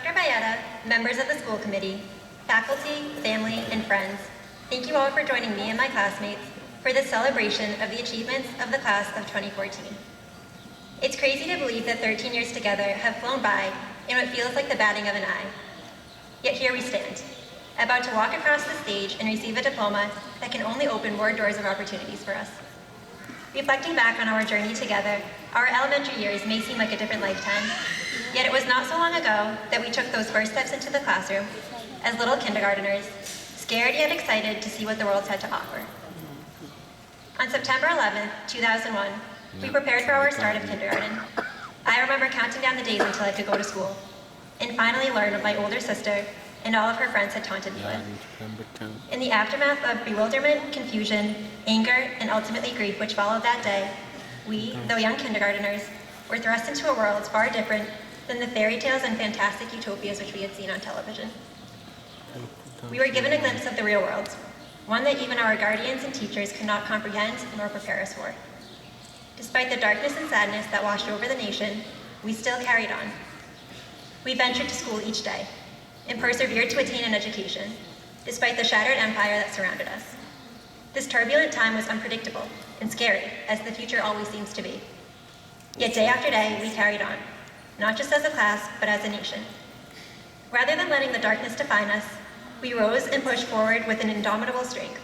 Dr. Bayetta, members of the school committee, faculty, family, and friends, thank you all for joining me and my classmates for this celebration of the achievements of the class of 2014. It's crazy to believe that 13 years together have flown by in what feels like the batting of an eye. Yet here we stand, about to walk across the stage and receive a diploma that can only open more doors of opportunities for us. Reflecting back on our journey together, our elementary years may seem like a different lifetime, yet it was not so long ago that we took those first steps into the classroom as little kindergarteners, scared yet excited to see what the world had to offer. On September 11th, 2001, we prepared for our start of kindergarten. I remember counting down the days until I could go to school, and finally learned what my older sister and all of her friends had taunted me with. In the aftermath of bewilderment, confusion, anger, and ultimately grief which followed that day, we, though young kindergarteners, were thrust into a world far different than the fairy tales and fantastic utopias which we had seen on television. We were given a glimpse of the real world, one that even our guardians and teachers could not comprehend nor prepare us for. Despite the darkness and sadness that washed over the nation, we still carried on. We ventured to school each day and persevered to attain an education, despite the shattered empire that surrounded us. This turbulent time was unpredictable and scary, as the future always seems to be. Yet day after day, we carried on, not just as a class, but as a nation. Rather than letting the darkness define us, we rose and pushed forward with an indomitable strength.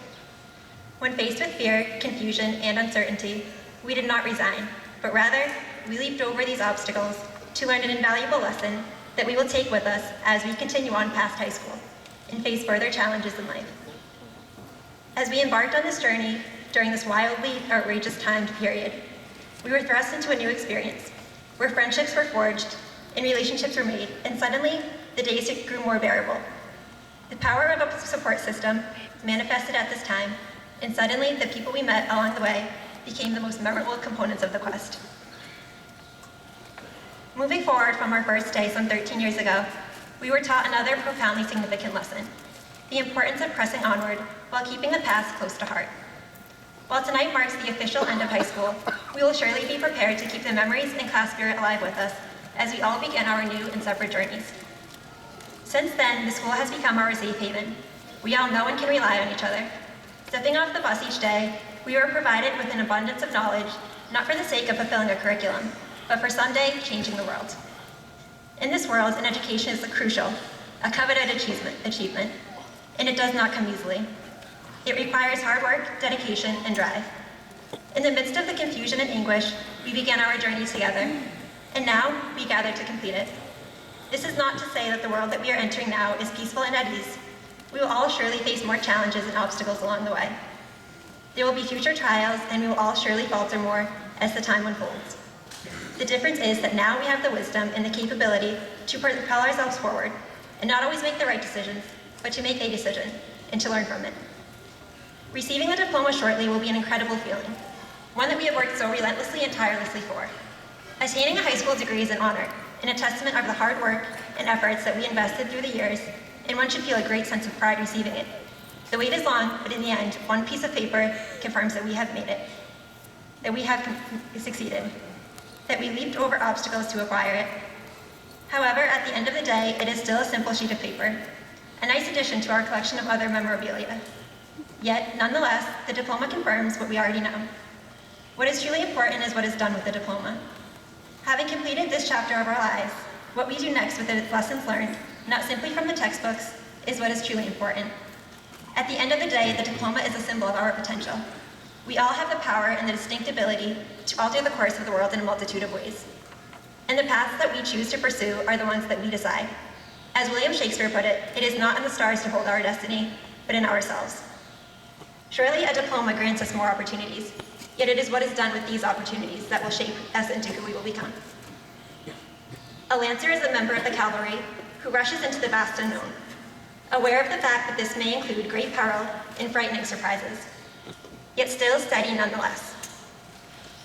When faced with fear, confusion, and uncertainty, we did not resign, but rather, we leaped over these obstacles to learn an invaluable lesson that we will take with us as we continue on past high school and face further challenges in life. As we embarked on this journey during this wildly outrageous timed period, we were thrust into a new experience where friendships were forged and relationships were made, and suddenly the days grew more bearable. The power of a support system manifested at this time, and suddenly the people we met along the way became the most memorable components of the quest. Moving forward from our first day some 13 years ago, we were taught another profoundly significant lesson: the importance of pressing onward while keeping the past close to heart. While tonight marks the official end of high school, we will surely be prepared to keep the memories and class spirit alive with us as we all begin our new and separate journeys. Since then, the school has become our safe haven. We all know and can rely on each other. Stepping off the bus each day, we were provided with an abundance of knowledge, not for the sake of fulfilling a curriculum, but for someday changing the world. In this world, an education is crucial, a coveted achievement, and it does not come easily. It requires hard work, dedication, and drive. In the midst of the confusion and anguish, we began our journey together, and now we gather to complete it. This is not to say that the world that we are entering now is peaceful and at ease. We will all surely face more challenges and obstacles along the way. There will be future trials, and we will all surely falter more as the time unfolds. The difference is that now we have the wisdom and the capability to propel ourselves forward, and not always make the right decisions, but to make a decision, and to learn from it. Receiving the diploma shortly will be an incredible feeling, one that we have worked so relentlessly and tirelessly for. Attaining a high school degree is an honor, and a testament of the hard work and efforts that we invested through the years, and one should feel a great sense of pride receiving it. The wait is long, but in the end, one piece of paper confirms that we have made it, that we have succeeded, that we leaped over obstacles to acquire it. However, at the end of the day, it is still a simple sheet of paper, a nice addition to our collection of other memorabilia. Yet, nonetheless, the diploma confirms what we already know. What is truly important is what is done with the diploma. Having completed this chapter of our lives, what we do next with the lessons learned, not simply from the textbooks, is what is truly important. At the end of the day, the diploma is a symbol of our potential. We all have the power and the distinct ability to alter the course of the world in a multitude of ways. And the paths that we choose to pursue are the ones that we decide. As William Shakespeare put it, it is not in the stars to hold our destiny, but in ourselves. Surely a diploma grants us more opportunities, yet it is what is done with these opportunities that will shape us into who we will become. A Lancer is a member of the cavalry who rushes into the vast unknown, aware of the fact that this may include great peril and frightening surprises, yet still steady nonetheless.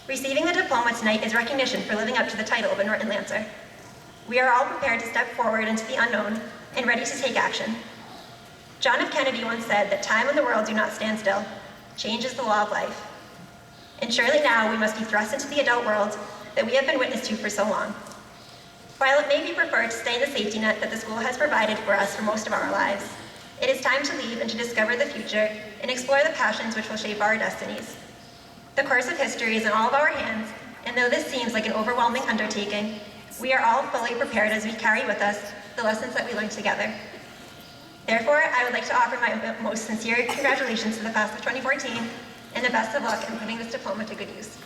Receiving the diploma tonight is recognition for living up to the title of a Norton Lancer. We are all prepared to step forward into the unknown and ready to take action. John F. Kennedy once said that time and the world do not stand still. Change is the law of life. And surely now we must be thrust into the adult world that we have been witness to for so long. While it may be preferred to stay in the safety net that the school has provided for us for most of our lives, it is time to leave and to discover the future and explore the passions which will shape our destinies. The course of history is in all of our hands, and though this seems like an overwhelming undertaking, we are all fully prepared as we carry with us the lessons that we learned together. Therefore, I would like to offer my most sincere congratulations to the class of 2014 and the best of luck in putting this diploma to good use.